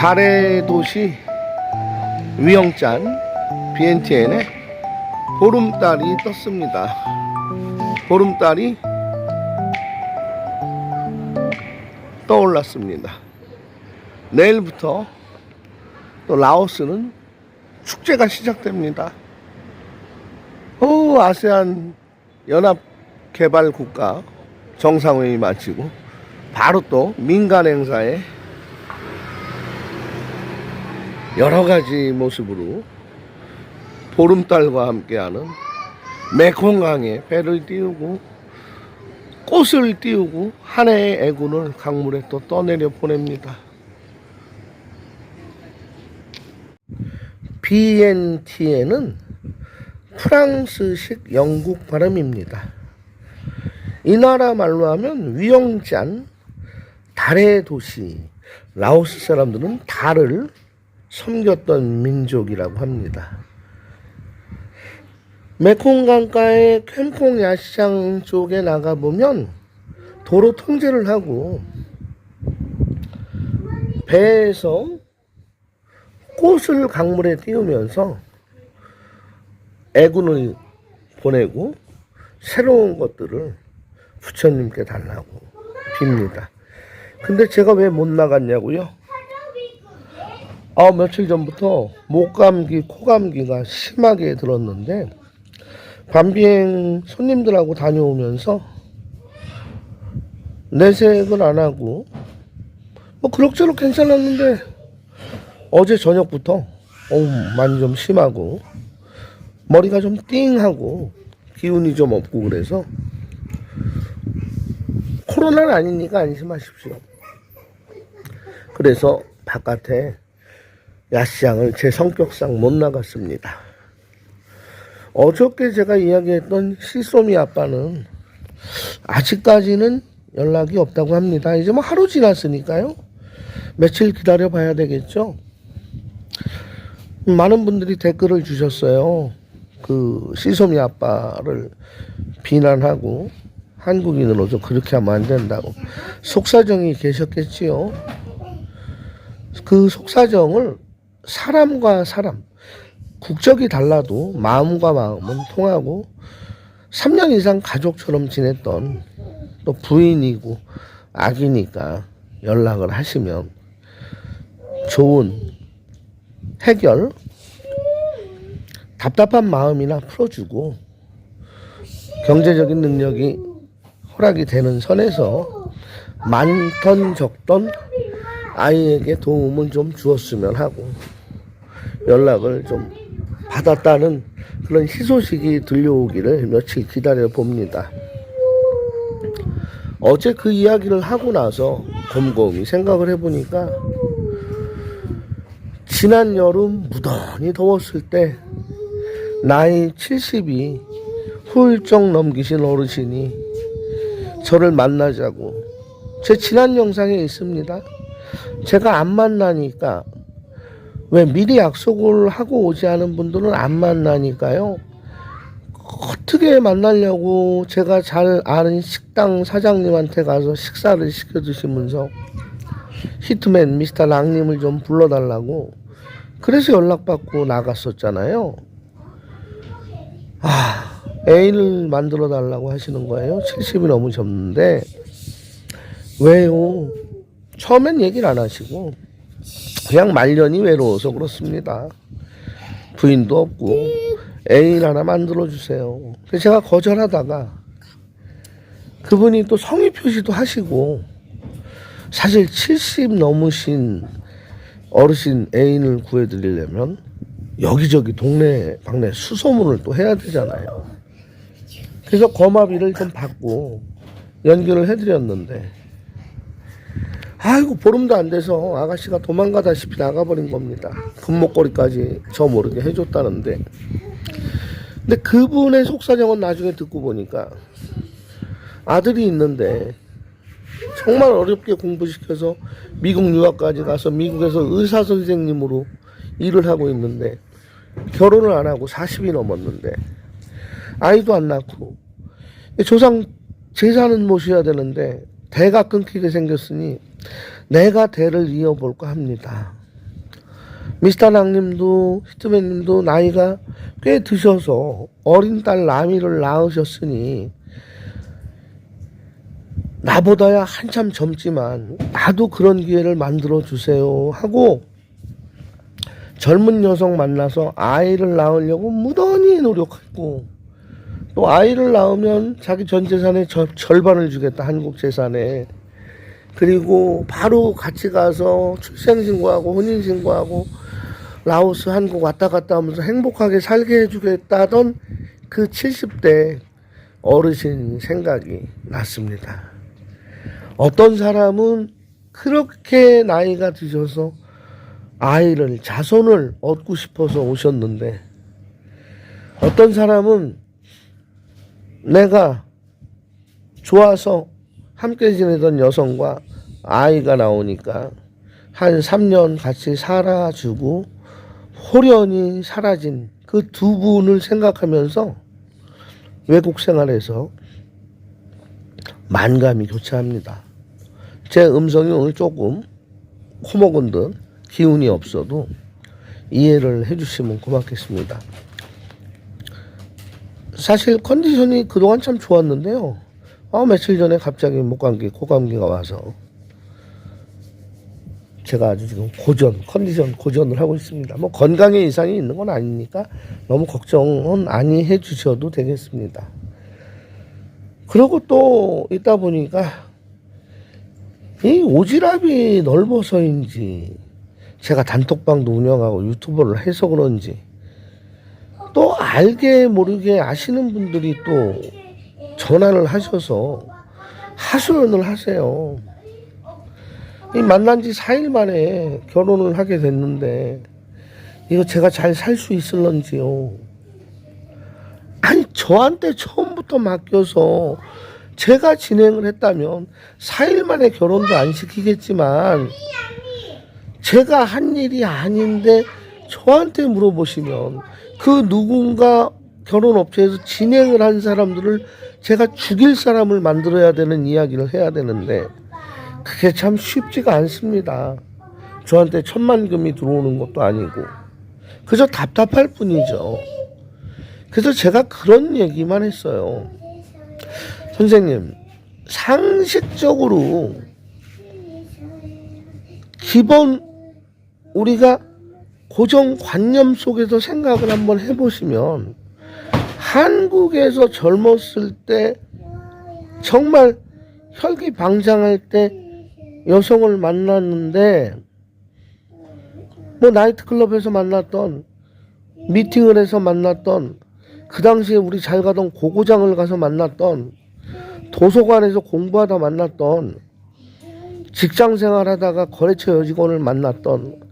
달의 도시 위영짠 비엔티엔에 보름달이 떴습니다. 보름달이 떠올랐습니다. 내일부터 또 라오스는 축제가 시작됩니다. 아세안 연합개발국가 정상회의 마치고 바로 또 민간 행사에 여러가지 모습으로 보름달과 함께하는 메콩강에 배를 띄우고 꽃을 띄우고 한 해의 애군을 강물에 또 떠내려 보냅니다. 비엔티에는 프랑스식 영국 발음입니다. 이 나라 말로 하면 위영짠, 달의 도시. 라오스 사람들은 달을 섬겼던 민족이라고 합니다. 메콩강가의 캠콩 야시장 쪽에 나가보면 도로 통제를 하고 배에서 꽃을 강물에 띄우면서 애군을 보내고 새로운 것들을 부처님께 달라고 빕니다. 근데 제가 왜 못 나갔냐고요? 며칠 전부터 목감기, 코감기가 심하게 들었는데 밤비행 손님들하고 다녀오면서 내색을 안 하고 그럭저럭 괜찮았는데 어제 저녁부터 많이 좀 심하고 머리가 좀 띵하고 기운이 좀 없고 그래서 코로나는 아니니까 안심하십시오. 그래서 바깥에 야시장을 제 성격상 못 나갔습니다. 어저께 제가 이야기했던 시소미 아빠는 아직까지는 연락이 없다고 합니다. 이제 하루 지났으니까요. 며칠 기다려 봐야 되겠죠. 많은 분들이 댓글을 주셨어요. 그 시소미 아빠를 비난하고 한국인으로서 그렇게 하면 안 된다고 속사정이 계셨겠지요. 그 속사정을 사람과 사람, 국적이 달라도 마음과 마음은 통하고 3년 이상 가족처럼 지냈던 또 부인이고 아기니까 연락을 하시면 좋은 해결, 답답한 마음이나 풀어주고 경제적인 능력이 허락이 되는 선에서 많던 적던 아이에게 도움을 좀 주었으면 하고 연락을 좀 받았다는 그런 희소식이 들려오기를 며칠 기다려 봅니다. 어제 그 이야기를 하고 나서 곰곰이 생각을 해보니까 지난 여름 무던히 더웠을 때 나이 70이 훌쩍 넘기신 어르신이 저를 만나자고 제 지난 영상에 있습니다. 제가 안 만나니까 왜 미리 약속을 하고 오지 않은 분들은 안 만나니까요. 어떻게 만나려고 제가 잘 아는 식당 사장님한테 가서 식사를 시켜 드시면서 히트맨 미스터 랑님을 좀 불러달라고 그래서 연락받고 나갔었잖아요. 애인을 만들어 달라고 하시는 거예요. 70이 넘으셨는데 왜요? 처음엔 얘기를 안 하시고 그냥 말년이 외로워서 그렇습니다. 부인도 없고 애인 하나 만들어 주세요. 그래서 제가 거절하다가 그분이 또 성의 표시도 하시고 사실 70 넘으신 어르신 애인을 구해드리려면 여기저기 동네 방네 수소문을 또 해야 되잖아요. 그래서 거마비를 좀 받고 연결을 해드렸는데 보름도 안 돼서 아가씨가 도망가다시피 나가버린 겁니다. 금목걸이까지 저 모르게 해줬다는데. 근데 그분의 속사정은 나중에 듣고 보니까 아들이 있는데 정말 어렵게 공부시켜서 미국 유학까지 가서 미국에서 의사 선생님으로 일을 하고 있는데 결혼을 안 하고 40이 넘었는데 아이도 안 낳고 조상 제사는 모셔야 되는데 대가 끊기게 생겼으니 내가 대를 이어볼까 합니다. 미스터 랑님도 히트맨님도 나이가 꽤 드셔서 어린 딸 라미를 낳으셨으니 나보다야 한참 젊지만 나도 그런 기회를 만들어 주세요 하고 젊은 여성 만나서 아이를 낳으려고 무던히 노력했고, 또 아이를 낳으면 자기 전 재산의 절반을 주겠다, 한국 재산에. 그리고 바로 같이 가서 출생신고하고 혼인신고하고 라오스 한국 왔다 갔다 하면서 행복하게 살게 해주겠다던 그 70대 어르신 생각이 났습니다. 어떤 사람은 그렇게 나이가 드셔서 아이를, 자손을 얻고 싶어서 오셨는데, 어떤 사람은 내가 좋아서 함께 지내던 여성과 아이가 나오니까 한 3년 같이 살아주고 홀연히 사라진 그 두 분을 생각하면서 외국 생활에서 만감이 교차합니다. 제 음성이 오늘 조금 코먹은 듯 기운이 없어도 이해를 해주시면 고맙겠습니다. 사실 컨디션이 그동안 참 좋았는데요. 며칠 전에 갑자기 목감기, 코감기가 와서 제가 아주 지금 컨디션 고전을 하고 있습니다. 뭐 건강에 이상이 있는 건 아니니까 너무 걱정은 아니 해주셔도 되겠습니다. 그리고 또 있다 보니까 이 오지랖이 넓어서인지, 제가 단톡방도 운영하고 유튜버를 해서 그런지, 또 알게 모르게 아시는 분들이 또 전화를 하셔서 하소연을 하세요. 이 만난 지 4일 만에 결혼을 하게 됐는데 이거 제가 잘 살 수 있을런지요. 아니, 저한테 처음부터 맡겨서 제가 진행을 했다면 4일 만에 결혼도 안 시키겠지만, 제가 한 일이 아닌데 저한테 물어보시면 그 누군가 결혼업체에서 진행을 한 사람들을 제가 죽일 사람을 만들어야 되는 이야기를 해야 되는데 그게 참 쉽지가 않습니다. 저한테 천만금이 들어오는 것도 아니고 그저 답답할 뿐이죠. 그래서 제가 그런 얘기만 했어요. 선생님, 상식적으로 기본 우리가 고정관념 속에서 생각을 한번 해보시면, 한국에서 젊었을 때 정말 혈기방장할 때 여성을 만났는데, 뭐 나이트클럽에서 만났던, 미팅을 해서 만났던, 그 당시에 우리 잘 가던 고고장을 가서 만났던, 도서관에서 공부하다 만났던, 직장생활 하다가 거래처 여직원을 만났던,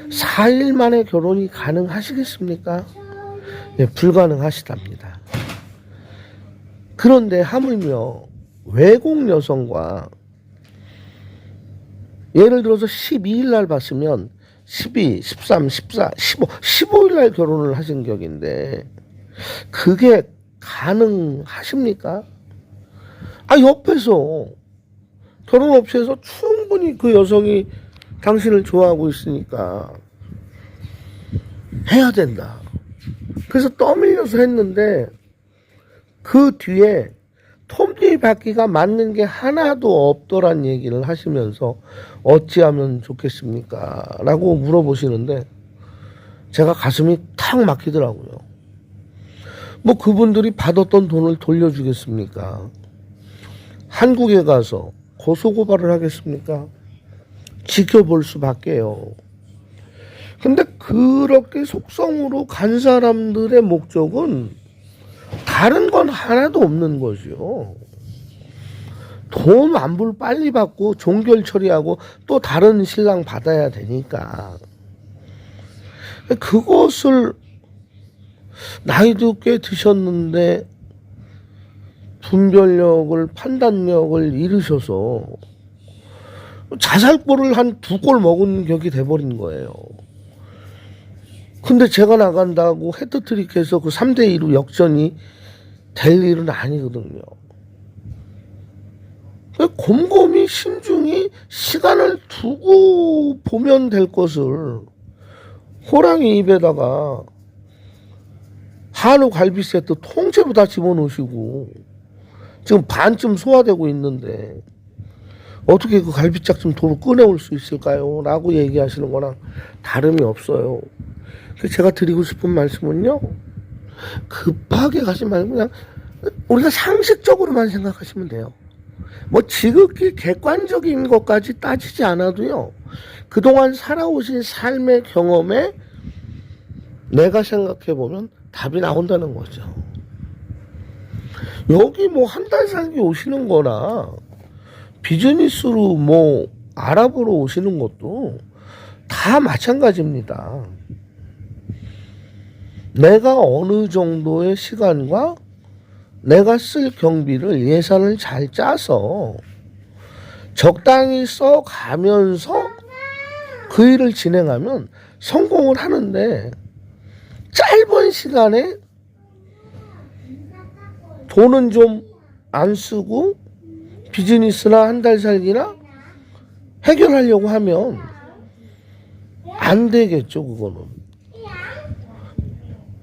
4일 만에 결혼이 가능하시겠습니까? 네, 불가능하시답니다. 그런데 하물며 외국 여성과 예를 들어서 12일 날 봤으면 12, 13, 14, 15, 15일 날 결혼을 하신 격인데 그게 가능하십니까? 옆에서 결혼업체에서 충분히 그 여성이 당신을 좋아하고 있으니까 해야 된다. 그래서 떠밀려서 했는데 그 뒤에 톱니바퀴가 맞는 게 하나도 없더란 얘기를 하시면서 어찌하면 좋겠습니까? 라고 물어보시는데 제가 가슴이 탁 막히더라고요. 뭐 그분들이 받았던 돈을 돌려주겠습니까? 한국에 가서 고소고발을 하겠습니까? 지켜볼 수밖에요. 근데 그렇게 속성으로 간 사람들의 목적은 다른 건 하나도 없는 거죠. 돈 완불 빨리 받고 종결 처리하고 또 다른 신랑 받아야 되니까. 그것을 나이도 꽤 드셨는데 분별력을, 판단력을 잃으셔서 자살골을 한 2골 먹은 격이 돼버린 거예요. 근데 제가 나간다고 헤트트릭해서 그 3대2로 역전이 될 일은 아니거든요. 곰곰이 신중히 시간을 두고 보면 될 것을 호랑이 입에다가 한우 갈비 세트 통째로 다 집어넣으시고 지금 반쯤 소화되고 있는데 어떻게 그 갈비짝 좀 도로 꺼내올 수 있을까요? 라고 얘기하시는 거랑 다름이 없어요. 제가 드리고 싶은 말씀은요, 급하게 가지 말고 그냥 우리가 상식적으로만 생각하시면 돼요. 뭐 지극히 객관적인 것까지 따지지 않아도요, 그동안 살아오신 삶의 경험에 내가 생각해보면 답이 나온다는 거죠. 여기 뭐 한 달 살기 오시는 거나 비즈니스로 뭐 알아보러 오시는 것도 다 마찬가지입니다. 내가 어느 정도의 시간과 내가 쓸 경비를 예산을 잘 짜서 적당히 써가면서 그 일을 진행하면 성공을 하는데, 짧은 시간에 돈은 좀 안 쓰고 비즈니스나 한 달 살기나 해결하려고 하면 안 되겠죠. 그거는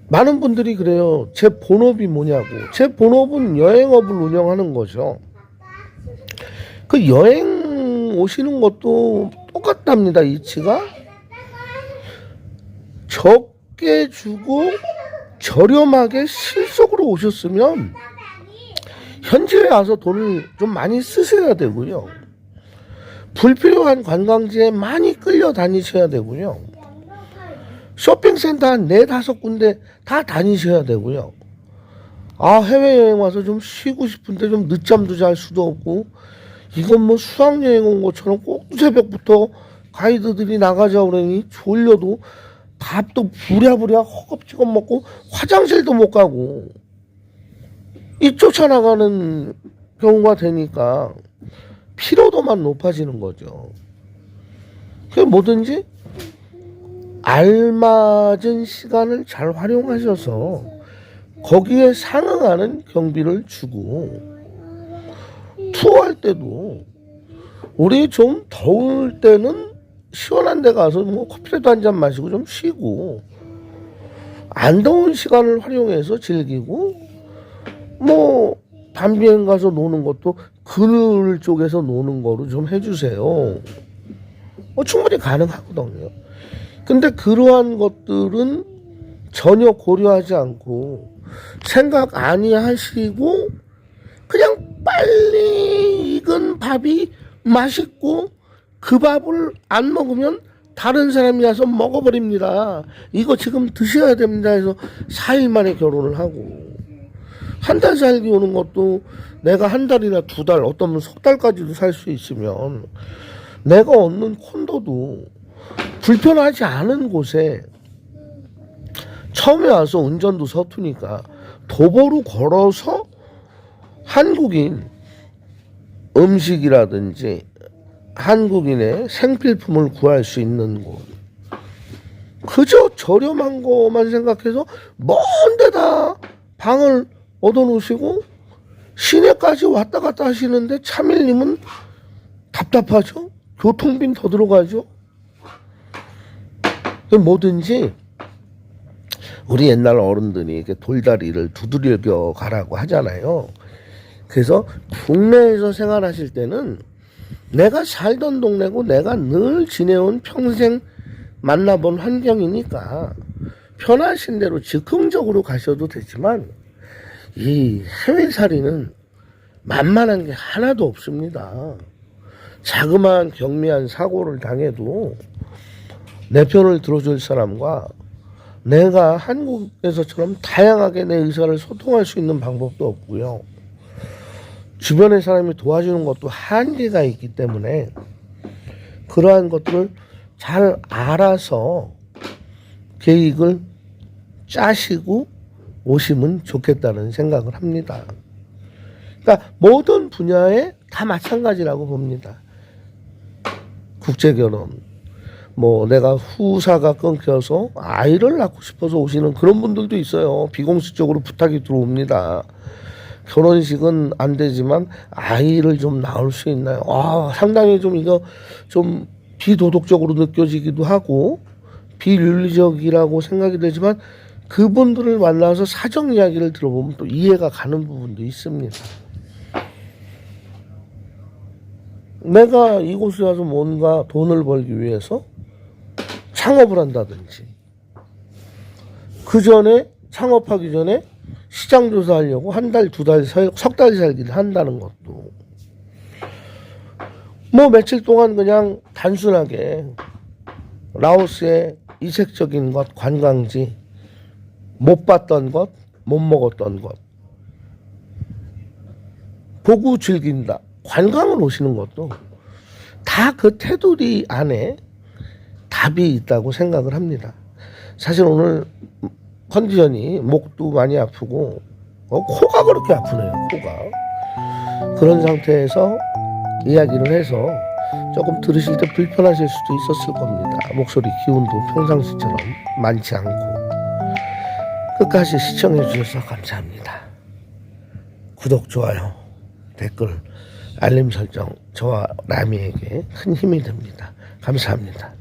많은 분들이 그래요. 제 본업이 뭐냐고. 제 본업은 여행업을 운영하는 거죠. 그 여행 오시는 것도 똑같답니다. 이치가 적게 주고 저렴하게 실속으로 오셨으면 현지에 와서 돈을 좀 많이 쓰셔야 되고요. 불필요한 관광지에 많이 끌려 다니셔야 되고요. 쇼핑센터 한 4-5군데 다 다니셔야 되고요. 해외여행 와서 좀 쉬고 싶은데 좀 늦잠도 잘 수도 없고, 이건 뭐 수학여행 온 것처럼 꼭 새벽부터 가이드들이 나가자고 그러니 졸려도 밥도 부랴부랴 허겁지겁 먹고 화장실도 못 가고 이 쫓아나가는 경우가 되니까 피로도만 높아지는 거죠. 그게 뭐든지 알맞은 시간을 잘 활용하셔서 거기에 상응하는 경비를 주고, 투어할 때도 우리 좀 더울 때는 시원한 데 가서 뭐 커피라도 한잔 마시고 좀 쉬고, 안 더운 시간을 활용해서 즐기고, 뭐 밤비행 가서 노는 것도 그늘 쪽에서 노는 거로 좀 해주세요. 충분히 가능하거든요. 근데 그러한 것들은 전혀 고려하지 않고 생각 아니하시고 그냥 빨리 익은 밥이 맛있고 그 밥을 안 먹으면 다른 사람이 와서 먹어버립니다. 이거 지금 드셔야 됩니다 해서 4일 만에 결혼을 하고, 한 달 살기 오는 것도 내가 한 달이나 2달, 어떤 석 달까지도 살 수 있으면 내가 얻는 콘도도 불편하지 않은 곳에 처음에 와서 운전도 서투니까 도보로 걸어서 한국인 음식이라든지 한국인의 생필품을 구할 수 있는 곳, 그저 저렴한 것만 생각해서 먼 데다 방을 얻어놓으시고 시내까지 왔다 갔다 하시는데 차밀님은 답답하죠. 교통비는 더 들어가죠. 뭐든지 우리 옛날 어른들이 이렇게 돌다리를 두드려 가라고 하잖아요. 그래서 국내에서 생활하실 때는 내가 살던 동네고 내가 늘 지내온 평생 만나본 환경이니까 편하신 대로 즉흥적으로 가셔도 되지만, 이 해외살이는 만만한 게 하나도 없습니다. 자그마한 경미한 사고를 당해도 내 편을 들어줄 사람과 내가 한국에서처럼 다양하게 내 의사를 소통할 수 있는 방법도 없고요. 주변의 사람이 도와주는 것도 한계가 있기 때문에 그러한 것들을 잘 알아서 계획을 짜시고 오시면 좋겠다는 생각을 합니다. 그러니까 모든 분야에 다 마찬가지라고 봅니다. 국제결혼, 뭐 내가 후사가 끊겨서 아이를 낳고 싶어서 오시는 그런 분들도 있어요. 비공식적으로 부탁이 들어옵니다. 결혼식은 안 되지만 아이를 좀 낳을 수 있나요? 상당히 좀 이거 좀 비도덕적으로 느껴지기도 하고 비윤리적이라고 생각이 되지만 그분들을 만나서 사정 이야기를 들어보면 또 이해가 가는 부분도 있습니다. 내가 이곳에 와서 뭔가 돈을 벌기 위해서 창업을 한다든지 그 전에 창업하기 전에 시장 조사하려고 한 달, 두 달, 석 달 살기를 한다는 것도 뭐 며칠 동안 그냥 단순하게 라오스의 이색적인 것, 관광지, 못 봤던 것, 못 먹었던 것 보고 즐긴다. 관광을 오시는 것도 다 그 테두리 안에 답이 있다고 생각을 합니다. 사실 오늘 컨디션이 목도 많이 아프고 코가 그렇게 아프네요. 코가. 그런 상태에서 이야기를 해서 조금 들으실 때 불편하실 수도 있었을 겁니다. 목소리 기운도 평상시처럼 많지 않고. 끝까지 시청해 주셔서 감사합니다. 구독, 좋아요, 댓글, 알림 설정 저와 라미에게 큰 힘이 됩니다. 감사합니다.